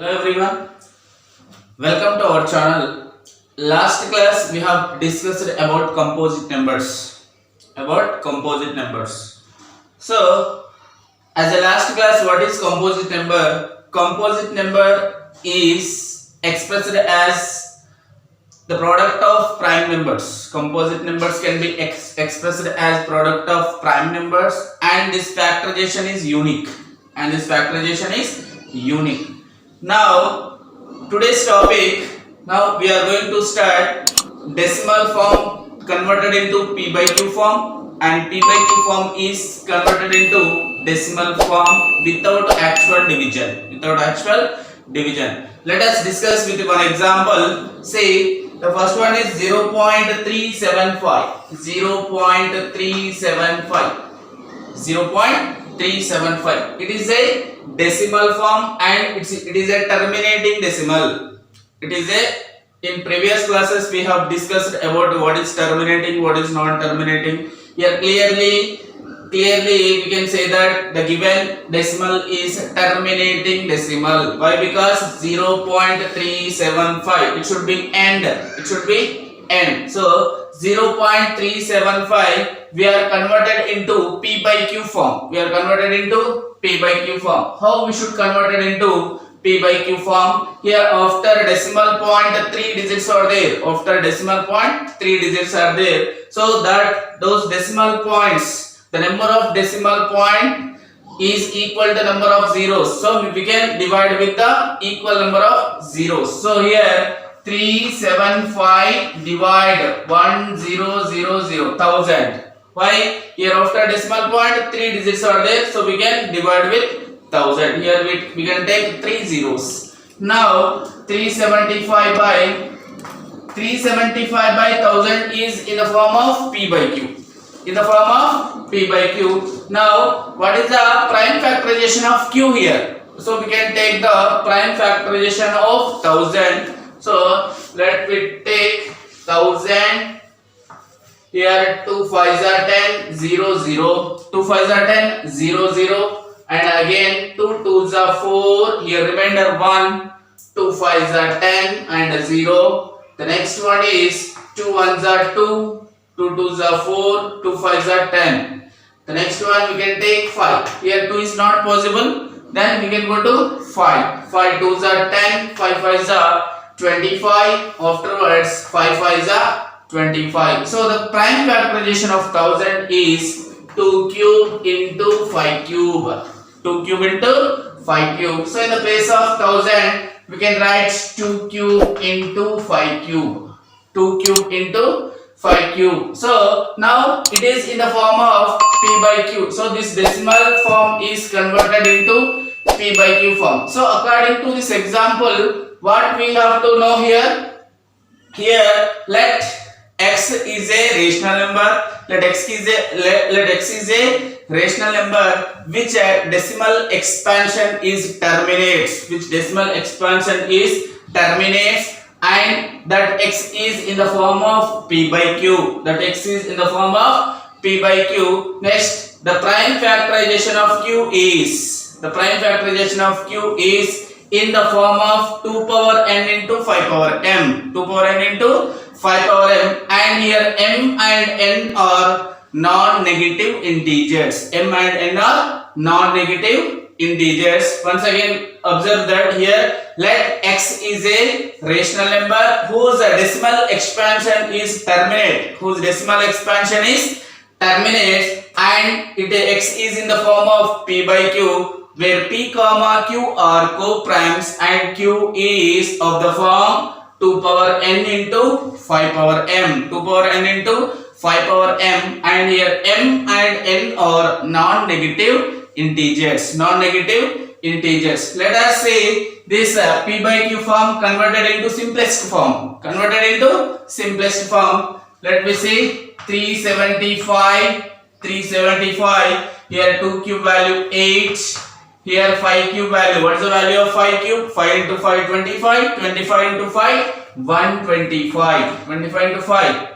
Hello everyone, welcome to our channel. Last class we have discussed about composite numbers. So, as a last class, what is composite number? Composite number is expressed as the product of prime numbers. Composite numbers can be expressed as product of prime numbers, and this factorization is unique. Now, today's topic. Now we are going to start decimal form converted into p by q form, and p by q form is converted into decimal form without actual division. Let us discuss with one example. Say the first one is 0.375. 0.375. It is a decimal form and it is a terminating decimal. In previous classes we have discussed about what is terminating, what is non-terminating. Here clearly we can say that the given decimal is terminating decimal. Why? Because 0.375 it should be end. So 0.375 we are converted into p by q form. How we should convert it into p by q form? Here after decimal point 3 digits are there. So that those decimal points, the number of decimal point is equal to number of zeros. So we can divide with the equal number of zeros. So here 375 divide 1000. Why? Here after decimal point 3 digits are there, so we can divide with 1000. Here we can take 3 zeros. Now 375 by 1000 is in the form of p by q. Now what is the prime factorization of q here? So we can take the prime factorization of 1000. So let me take 1000. Here 2 5s are 10, 0 0. 2 5s are 10, 0 0. And again 2 2s are 4. Here remainder 1. 2 5s are 10 and 0. The next one is 2 1s are 2. 2 2s are 4. 2 5s are 10. The next one we can take 5. Here 2 is not possible. Then we can go to 5. 5 2s are 10. 5 5s are 25. Afterwards 5 5s are 25. So the prime factorization of 1000 is 2 cube into 5 cube. So in the place of 1000 we can write 2 cube into 5 cube. So now it is in the form of p by q. So this decimal form is converted into p by q form. So according to this example, what we have to know here? Here let x is a rational number. Let x is a rational number which decimal expansion is terminates. And that x is in the form of p by q. Next, the prime factorization of q is in the form of 2 power n into 5 power m. And here m and n are non-negative integers. Once again observe that here let x is a rational number whose decimal expansion is terminate. And x is in the form of p by q, where p comma q are co-primes and q is of the form 2 power n into 5 power m. And here m and n are non-negative integers. Let us say this p by q form converted into simplest form. Let me see 375. Here 2 cube value 8. Here 5 cube value. What is the value of 5 cube? 5 into 5 25. 25 into 5 125.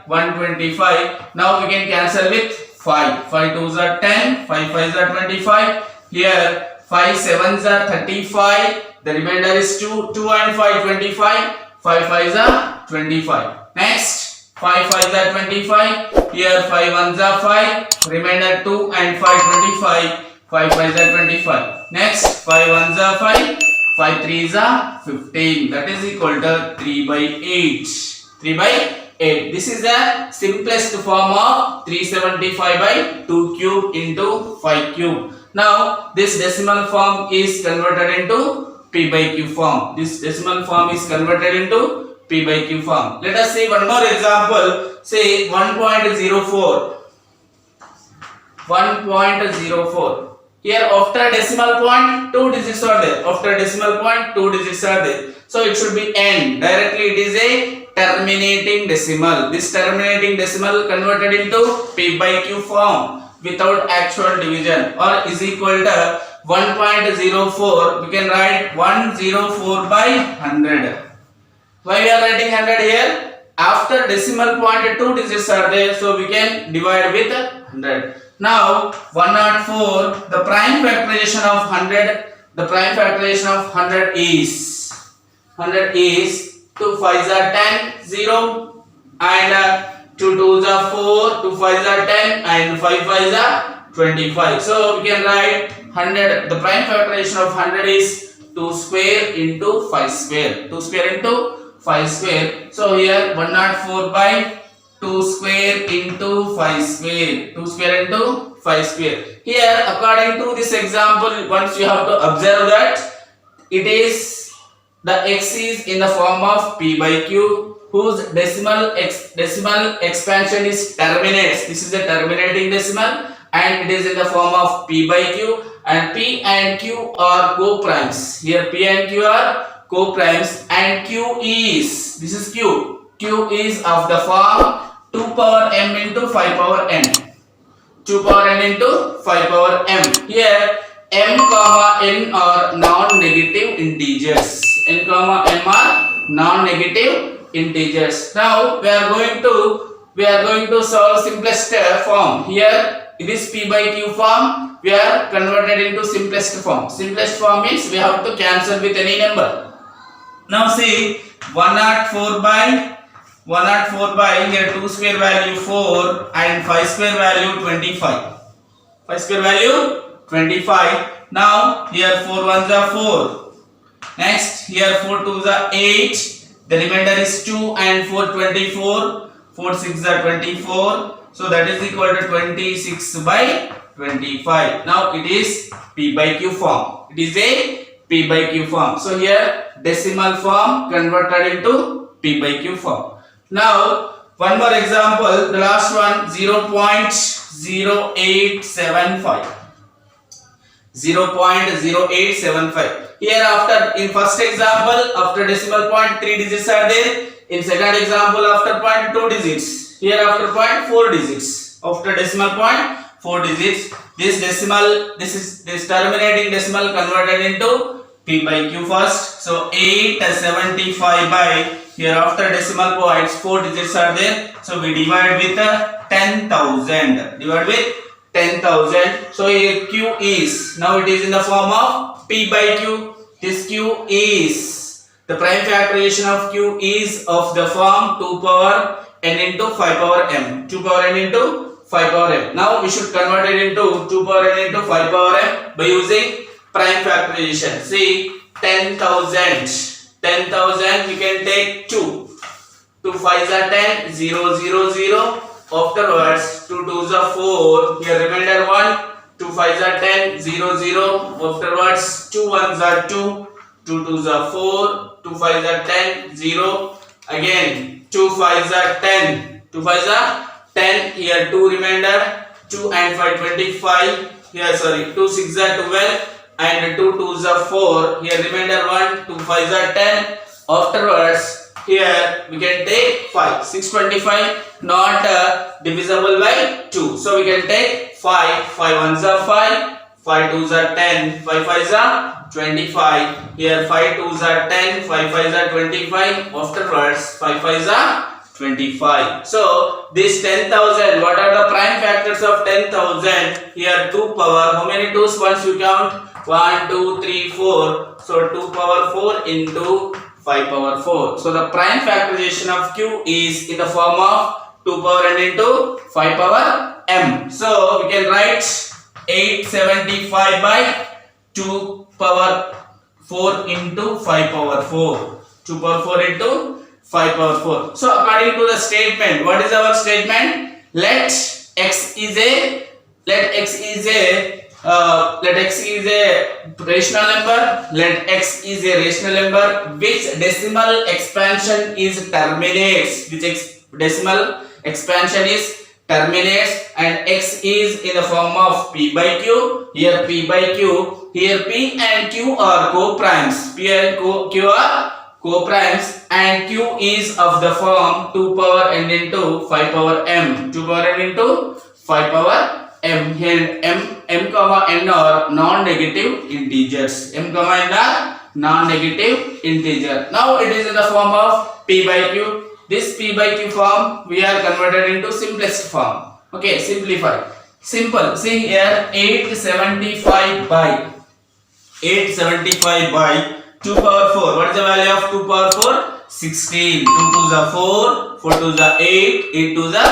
125. Now we can cancel with 5. 5 2s are 10. 5 5s are 25. Here 5 5 sevens are 35. The remainder is 2. 2 and 5 25. 5 fives are 25. Next 5 fives are 25. Here 5 ones are 5. Remainder 2 and 5 25. 5 fives are 25. Next 5 ones are 5. 5 threes are 15. That is equal to 3 by 8. 3 by 8. This is the simplest form of 375 by 2 cube into 5 cube. Now this decimal form is converted into P by Q form. This decimal form is converted into P by Q form. Let us see one more example. Say 1.04. 1.04. Here after decimal point 2 digits are there. After decimal point 2 digits are there. So it should be n. Directly it is a terminating decimal. This terminating decimal converted into P by Q form without actual division, or is equal to 1.04. We can write 104 by 100. Why we are writing 100 here? After decimal point 2 digits are there, so we can divide with 100. Now 104, the prime factorization of 100, the prime factorization of 100 is 2 5s are 10, 0, and 2 2s are 4, 2 5s are 10, and 5 5s are 25. So we can write 100, the prime factorization of 100 is 2 square into 5 square. 2 square into 5 square. So here 104 by 2 square into 5 square. 2 square into 5 square. Here according to this example, once you have to observe that it is the x is in the form of P by Q, whose decimal expansion is terminates. This is a terminating decimal and it is in the form of P by Q, and P and Q are co-primes. Here P and Q are co-primes, and Q is, this is Q. Q is of the form 2 power m into 5 power n. 2 power n into 5 power m. Here m comma n are non-negative integers. N comma m are non-negative integers. Now we are going to solve simplest form. Here it is P by Q form. We are converted into simplest form. Simplest form means we have to cancel with any number. Now see 104 by here 2 square value 4 and 5 square value 25. 5 square value 25. Now here 4 ones are 4. Next here 4 2s are 8. The remainder is 2 and 4 24. 4 6s are 24. So that is equal to 26 by 25. Now it is P by Q form. It is a P by Q form. So here decimal form converted into P by Q form. Now one more example, the last one, 0.0875. 0.0875. Here after, in first example, after decimal point 3 digits are there. In second example, after point 2 digits. Here after point 4 digits. After decimal point 4 digits. This terminating decimal converted into P by Q first. So 875 by, here after decimal points 4 digits are there. So we divide with 10,000. Divide with 10,000. So here Q is, now it is in the form of P by Q. This Q is, the prime factorization of Q is of the form 2 power n into 5 power m. 2 power n into 5 power m. Now we should convert it into 2 power n into 5 power m by using prime factorization. See 10,000. 10,000 we can take 2. 2 5s are 10. 0 0 0. Afterwards 2 2s are 4. Here remainder 1. 2 5s are 10. 0 0. Afterwards 2 1s are 2. 2 2s are 4. 2 5s are 10. 0. Again 2 5s are 10. 2 5s are 10. Here 2 remainder. 2 and 5 25. Here 2 6s are 12. And 2 2s are 4. Here remainder 1. 2 5s are 10. Afterwards here we can take 5. 625 not divisible by 2. So we can take 5. 5 1s are 5. 5 2s are 10. 5 5s are 25. Here 5 2s are 10. 5 5s are 25. Afterwards 5 5s are 25. So this 10,000, what are the prime factors of 10,000? Here 2 power. How many 2s once you count? 1, 2, 3, 4. So 2 power 4 into 5 power 4. So the prime factorization of q is in the form of 2 power n into 5 power m. So we can write 875 by 2 power 4 into 5 power 4. 2 power 4 into 5 power 4. So according to the statement, what is our statement? Let x is a rational number. Let x is a rational number which decimal expansion is terminates. Decimal expansion is terminates, and x is in the form of p by q. Here p by q. Here p and q are co-primes. P and q are co-primes, and q is of the form 2 power n into 5 power m. 2 power n into 5 power m. Here m comma n are non-negative integers. M comma n are non-negative integer. Now it is in the form of p by q. This p by q form we are converted into simplest form. Okay, simplify. Simple. See here 875 by 2 power 4. What is the value of 2 power 4? 16. 2 to the 4, 4 to the 8, 8 to the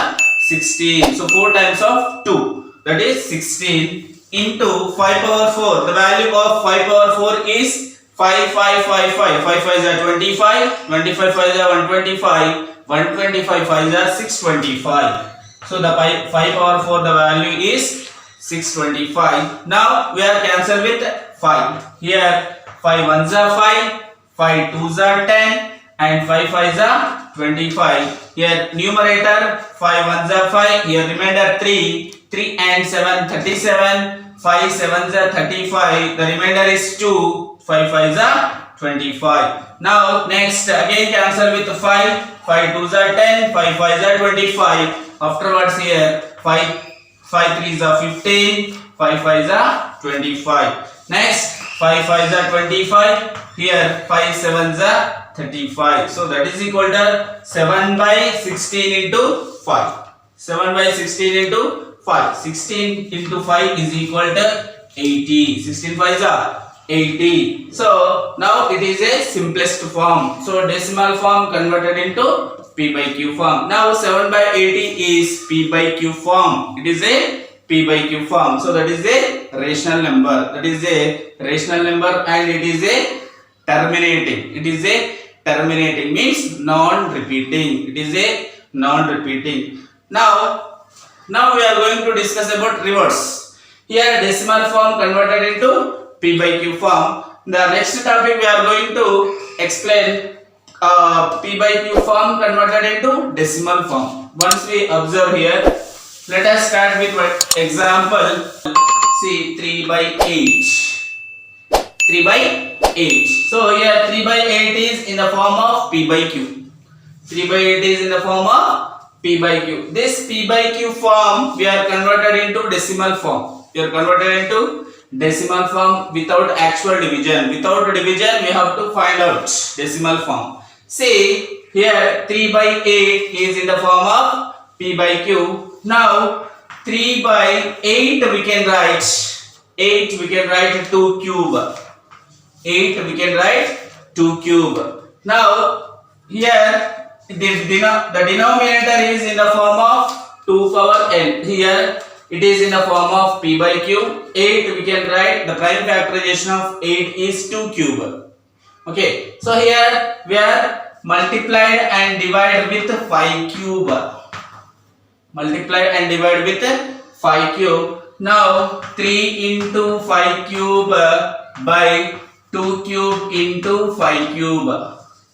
16. So 4 times of 2. That is 16 into 5 power 4. The value of 5 power 4 is 5, 5, 5, 5. 5 5 is 25. 25 5 is 125. 125 5 is 625. So the 5 power 4, the value is 625. Now we are cancelled with 5. Here 5 ones are 5, 5 twos are 10, and 5 fives are 25. Here numerator 5 ones are 5. Here remainder 3. 3 and 7 37. 5 sevens are 35. The remainder is 2. 5 fives are 25. Now next again cancel with 5. 5 twos are 10. 5 fives are 25. Afterwards here 5 threes are 15. 5 fives are 25. Next 5 fives are 25. Here 5 sevens are 35. So that is equal to 7 by 16 into 5. 7 by 16 into 5. 16 into 5 is equal to 80. 16 5s are 80. So now it is a simplest form. So decimal form converted into p by q form. Now 7 by 80 is p by q form. It is a p by q form. So that is a rational number. That is a rational number, and it is a terminating. It is a terminating means non-repeating. It is a non-repeating. Now we are going to discuss about reverse. Here decimal form converted into p by q form. The next topic we are going to explain p by q form converted into decimal form. Once we observe here, let us start with one example. See 3 by 8. 3 by 8. So here 3 by 8 is in the form of p by q. 3 by 8 is in the form of p by q. This p by q form we are converted into decimal form. We are converted into decimal form without actual division. Without division we have to find out decimal form. See here 3 by 8 is in the form of p by q. Now 3 by 8 we can write 8 we can write 2 cube. 8 we can write 2 cube. Now here the denominator is in the form of 2 power n. Here it is in the form of p by q. 8 we can write the prime factorization of 8 is 2 cube. Okay, so here we are multiplied and divided with 5 cube. Multiplied and divided with 5 cube. Now 3 into 5 cube by 2 cube into 5 cube.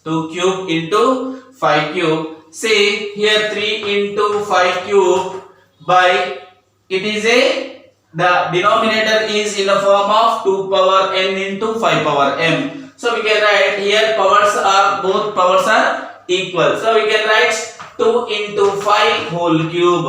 2 cube into 5 cube. See here 3 into 5 cube by, it is the denominator is in the form of 2 power n into 5 power m. So we can write here both powers are equal. So we can write 2 into 5 whole cube.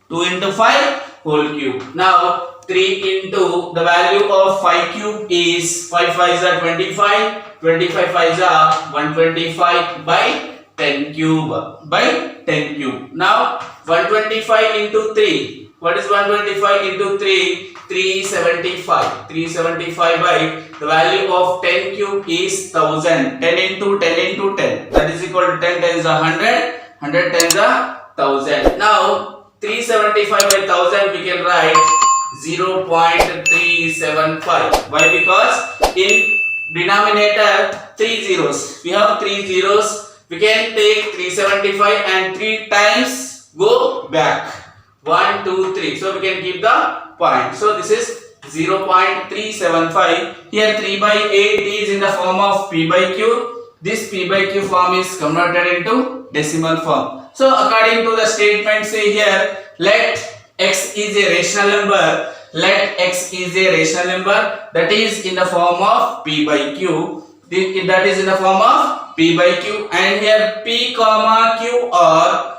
2 into 5 whole cube. Now 3 into the value of 5 cube is 5 5s are 25. 25 5s are 125 by 10 cube. By 10 cube. Now 125 into 3. What is 125 into 3? 375. 375 by the value of 10 cube is 1000. 10 into 10 into 10. That is equal to 10 times 100. 100 times 1000. Now 375 by 1000 we can write 0.375. Why? Because in denominator 3 zeros. We have 3 zeros. We can take 375 and 3 times go back. 1, 2, 3. So we can keep the point. So this is 0.375. Here 3 by 8 is in the form of p by q. This p by q form is converted into decimal form. So according to the statement, say here, let x is a rational number. Let x is a rational number that is in the form of p by q. That is in the form of p by q, and here p comma q are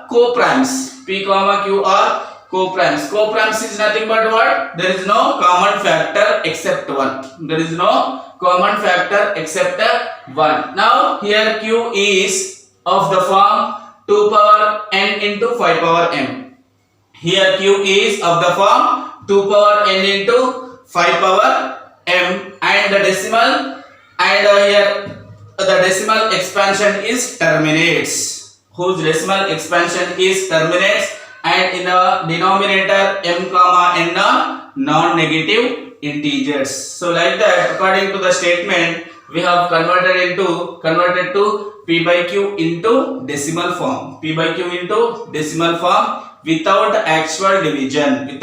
co-primes. P comma q are co-primes. Co-primes is nothing but what? There is no common factor except 1. There is no common factor except 1. Now here q is of the form 2 power n into 5 power m. Here q is of the form 2 power n into 5 power m, and the decimal, and here the decimal expansion is terminates, whose decimal expansion is terminates, and in the denominator m comma n are non-negative integers. So like that, according to the statement, we have converted to p by q into decimal form. P by q into decimal form without actual division.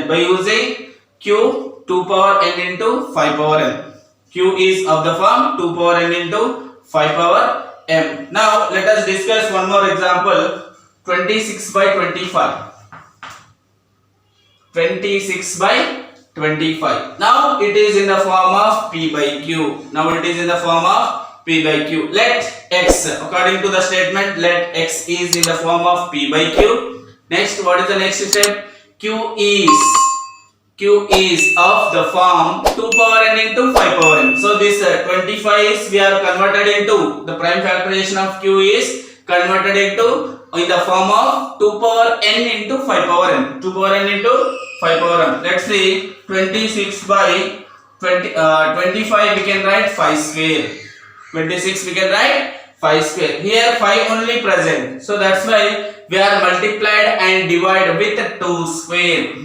By using q 2 power n into 5 power m. Q is of the form 2 power n into 5 power m. Now let us discuss one more example. 26 by 25. 26 by 25. Now it is in the form of p by q. Let x, according to the statement, let x is in the form of p by q. Next, what is the next step? Q is of the form 2 power n into 5 power m. So this 25 is we are converted into the prime factorization of q is converted into in the form of 2 power n into 5 power m. 2 power n into 5 power m. Let's see, 26 by 25 we can write 5 square. 26 we can write 5 square. Here 5 only present. So that's why we are multiplied and divide with 2 square.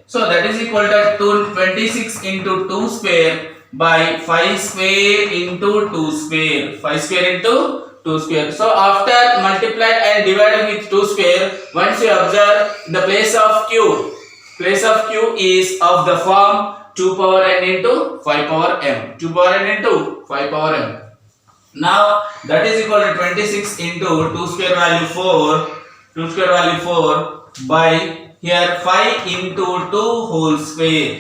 So that is equal to 26 into 2 square by 5 square into 2 square. 5 square into 2 square. So after multiplied and divided with 2 square, once you observe the place of q is of the form 2 power n into 5 power m. 2 power n into 5 power m. Now that is equal to 26 into 2 square value 4. 2 square value 4 by here 5 into 2 whole square.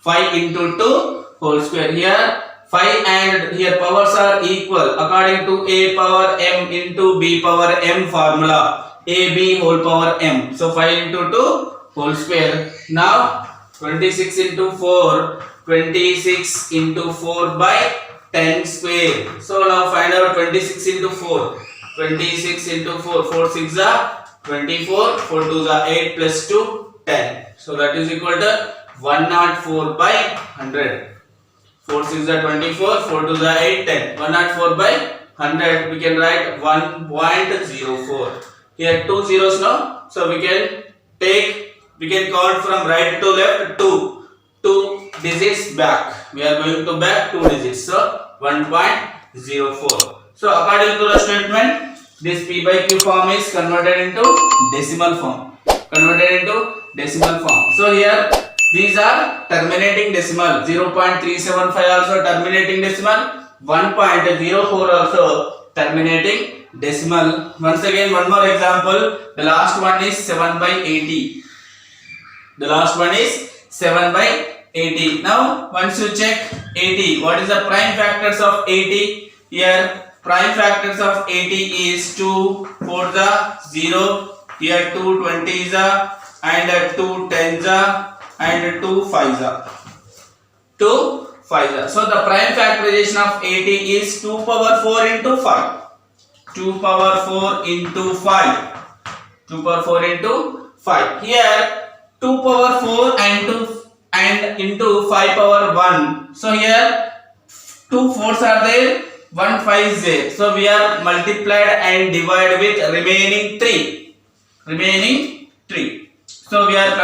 5 into 2 whole square. Here 5 and here powers are equal according to a power m into b power m formula. ab whole power m. So 5 into 2 whole square. Now 26 into 4. 26 into 4 by 10 square. So now find out 26 into 4. 26 into 4. 4 6 are 24. 4 2 are 8 plus 2 10. So that is equal to 104 by 100. 4 6 are 24. 4 2 are 8 10. 104 by 100 we can write 1.04. Here 2 zeros now. So we can count from right to left 2 digits back. We are going to back 2 digits. So 1.04. So according to the statement, this p by q form is converted into decimal form. So here these are terminating decimal. 0.375 also terminating decimal. 1.04 also terminating decimal. Once again, one more example. The last one is 7 by 80. Now once you check 80, what is the prime factors of 80? Here prime factors of 80 is 2 4 the 0. Here 2 20s and 2 10s and 2 5s. So the prime factorization of 80 is 2 power 4 into 5. 2 power 4 into 5. 2 power 4 into 5. Here 2 power 4 and into 5 power 1. So here 2 4s are there, 1 5 is there. So we are multiplied and divided with remaining 3. Remaining 3. So we are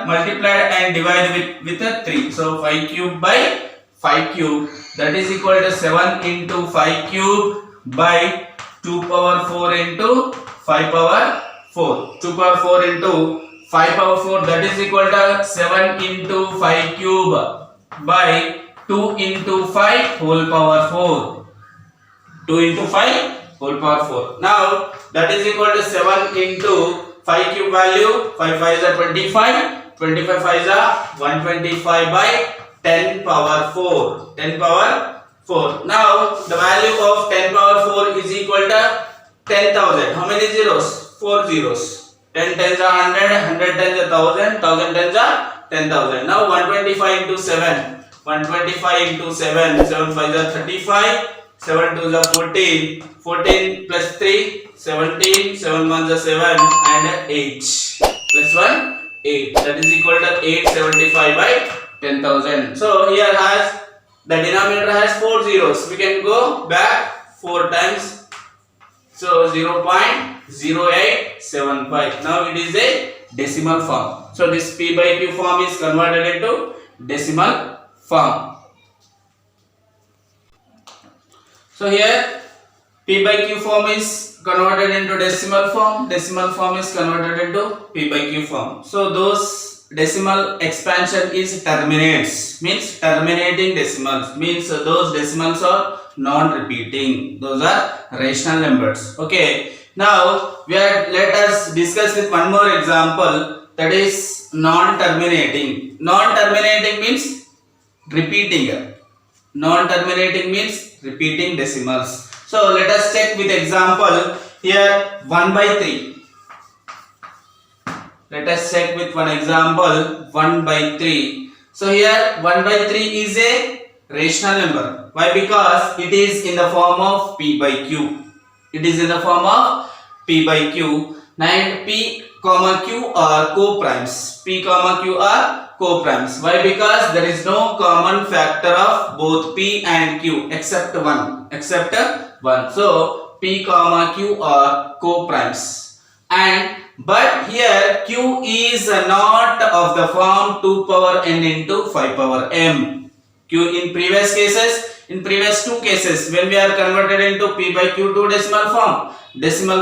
multiplied and divided with a 3. So 5 cube by 5 cube, that is equal to 7 into 5 cube by 2 power 4 into 5 power 4. 2 power 4 into 5 power 4, that is equal to 7 into 5 cube by 2 into 5 whole power 4. 2 into 5 whole power 4. Now that is equal to 7 into 5 cube value. 5 5 is 25. 25 5 is 125 by 10 power 4. 10 power 4. Now the value of 10 power 4 is equal to 10,000. How many zeros? 4 zeros. 10 tens are 100. 100 tens are 1000. 1000 tens are 10,000. Now 125 into 7. 125 into 7. 7 5 is 35. 7 2 is 14. 14 plus 3. 17. 7 1 is 7 and 8. Plus 1 8. That is equal to 875 by 10,000. So here has the denominator has 4 zeros. We can go back 4 times. So 0.0875. Now it is a decimal form. So this P by Q form is converted into decimal form. So here P by Q form is converted into decimal form. Decimal form is converted into P by Q form. So those decimal expansion is terminates, means terminating decimals, means those decimals are non-repeating, those are rational numbers. Okay, now let us discuss with one more example, that is non-terminating. Non-terminating means repeating. Non-terminating means repeating decimals. So let us check with example. Here 1 by 3. Let us check with one example, 1 by 3. So here 1 by 3 is a rational number. Why? Because it is in the form of P by Q. It is in the form of P by Q. And P comma Q are co-primes. P comma Q are co-primes. Why? Because there is no common factor of both P and Q except one. Except one. So P comma Q are co-primes. And but here Q is not of the form 2 power n into 5 power m. Q in previous two cases, when we are converted into P by Q to decimal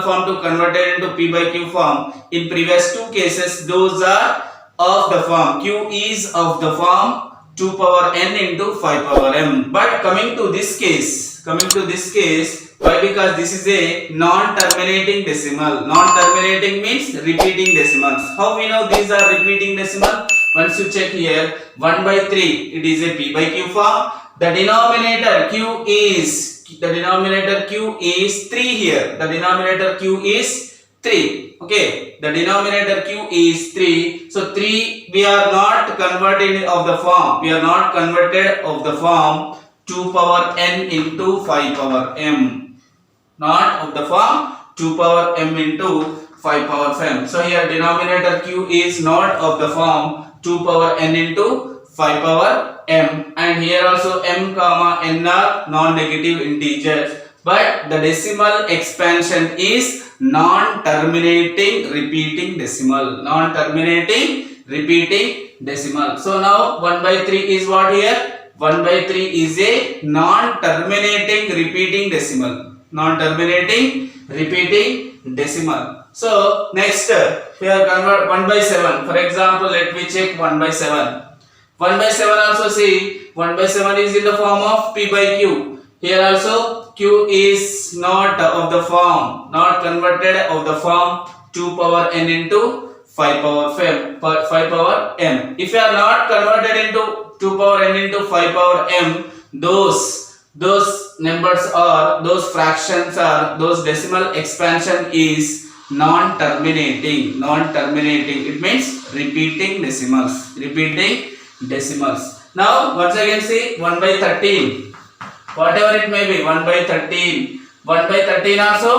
form to converted into P by Q form, in previous two cases those are of the form, Q is of the form 2 power n into 5 power m. But coming to this case, why? Because this is a non-terminating decimal. Non-terminating means repeating decimals. How we know these are repeating decimal? Once you check here, 1 by 3, it is a P by Q form. The denominator Q is 3 here. The denominator Q is 3. Okay, the denominator Q is 3. So 3 we are not converted of the form. 2 power n into 5 power m. Not of the form 2 power m into 5 power m. So here denominator Q is not of the form 2 power n into 5 power m, and here also m comma n are non-negative integers, but the decimal expansion is non-terminating repeating decimal. Non-terminating repeating decimal. So now 1 by 3 is what here? 1 by 3 is a non-terminating repeating decimal. Non-terminating repeating decimal. So next here convert 1 by 7. For example, let me check 1 by 7. 1 by 7 also see 1 by 7 is in the form of P by Q. Here also Q is not of the form, not converted of the form 2 power n into 5 power m. If you are not converted into 2 power n into 5 power m, those numbers are, those fractions are, those decimal expansion is non-terminating. Non-terminating, it means repeating decimals. Now once again see 1 by 13. Whatever it may be, 1 by 13, 1 by 13 also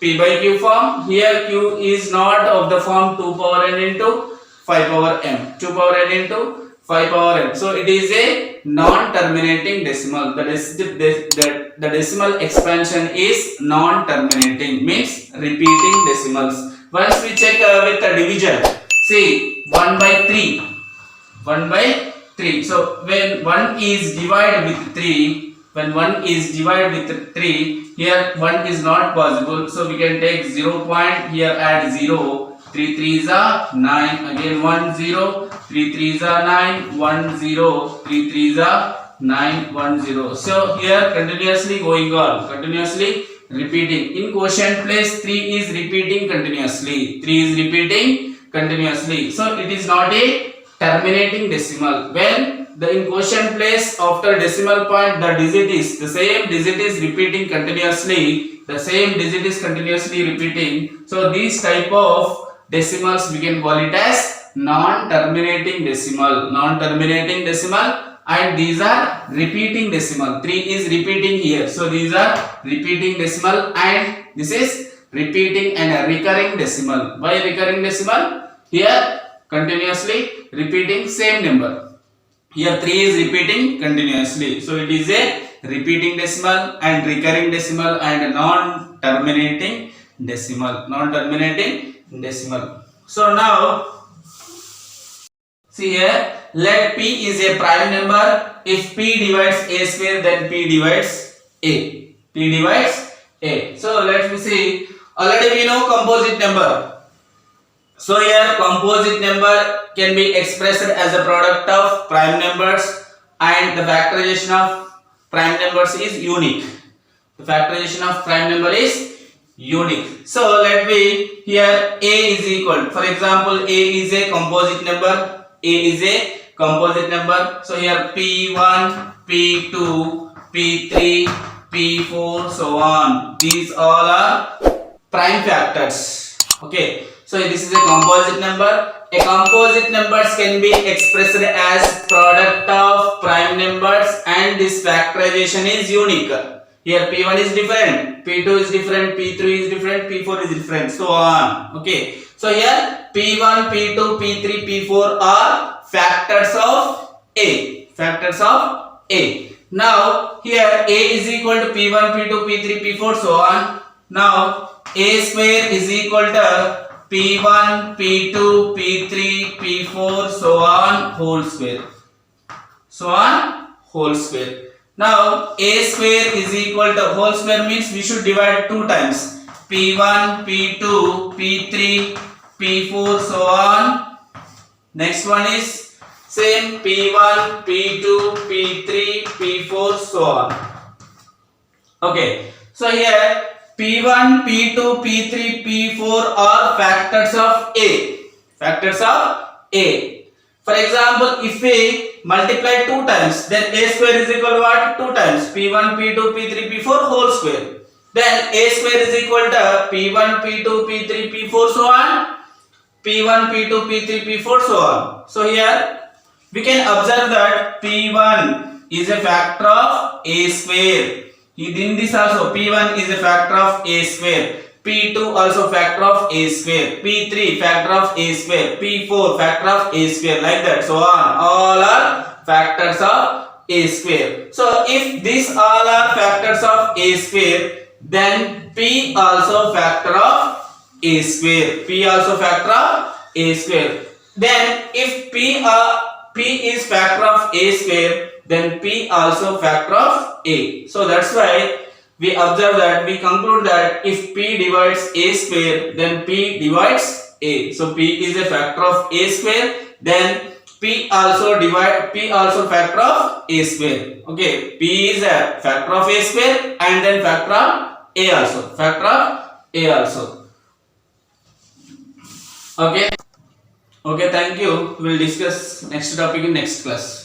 p by q form. Here q is not of the form 2 power n into 5 power m. 2 power n into 5 power m. So it is a non-terminating decimal. The decimal expansion is non-terminating, means repeating decimals. Once we check with the division, see 1 by 3. 1 by 3. So when 1 is divided with 3, when 1 is divided with 3, here 1 is not possible. So we can take 0 point, here add 0. 3 3s are 9, again 1 0, 3 3s are 9, 1 0, 3 3s are 9, 1 0. So here continuously going on, continuously repeating. In quotient place 3 is repeating continuously. 3 is repeating continuously. So it is not a terminating decimal. When the in quotient place after decimal point the same digit is repeating continuously, the same digit is continuously repeating. So these type of decimals we can call it as non-terminating decimal. Non-terminating decimal, and these are repeating decimal. 3 is repeating here, so these are repeating decimal, and this is repeating and a recurring decimal. Why recurring decimal? Here continuously repeating same number. Here 3 is repeating continuously, so it is a repeating decimal and recurring decimal and a non-terminating decimal. Non-terminating decimal. So now see here, let p is a prime number. If p divides a square, then p divides a. P divides a. So let me see. Already we know composite number. So here composite number can be expressed as a product of prime numbers, and the factorization of prime numbers is unique. The factorization of prime number is unique. So let me here a is equal. For example, a is a composite number. A is a composite number. So here p1, p2, p3, p4, so on. These all are prime factors. Okay. So this is a composite number. A composite numbers can be expressed as product of prime numbers, and this factorization is unique. Here p1 is different, p2 is different, p3 is different, p4 is different, so on. Okay. So here p1, p2, p3, p4 are factors of a. Factors of a. Now here a is equal to p1, p2, p3, p4, so on. Now a square is equal to p1, p2, p3, p4, so on whole square. So on whole square. Now a square is equal to whole square means we should divide 2 times. p1, p2, p3, p4, so on. Next one is same p1, p2, p3, p4, so on. Okay. So here p1, p2, p3, p4 are factors of a. Factors of a. For example, if we multiply 2 times, then a square is equal to what? 2 times p1, p2, p3, p4 whole square. Then a square is equal to p1, p2, p3, p4, so on. p1, p2, p3, p4, so on. So here we can observe that p1 is a factor of a square. In this also p1 is a factor of a square, p2 also factor of a square, p3 factor of a square, p4 factor of a square, like that, so on. All are factors of a square. So if these all are factors of a square, then p also factor of a square. P also factor of a square. Then if p is factor of a square, then p also factor of a. So that's why we observe that, we conclude that if p divides a square, then p divides a. So p is a factor of a square, then p also factor of a square. Okay, p is a factor of a square and then factor of a also. Factor of a also. Okay. Okay, thank you. We will discuss next topic in next class.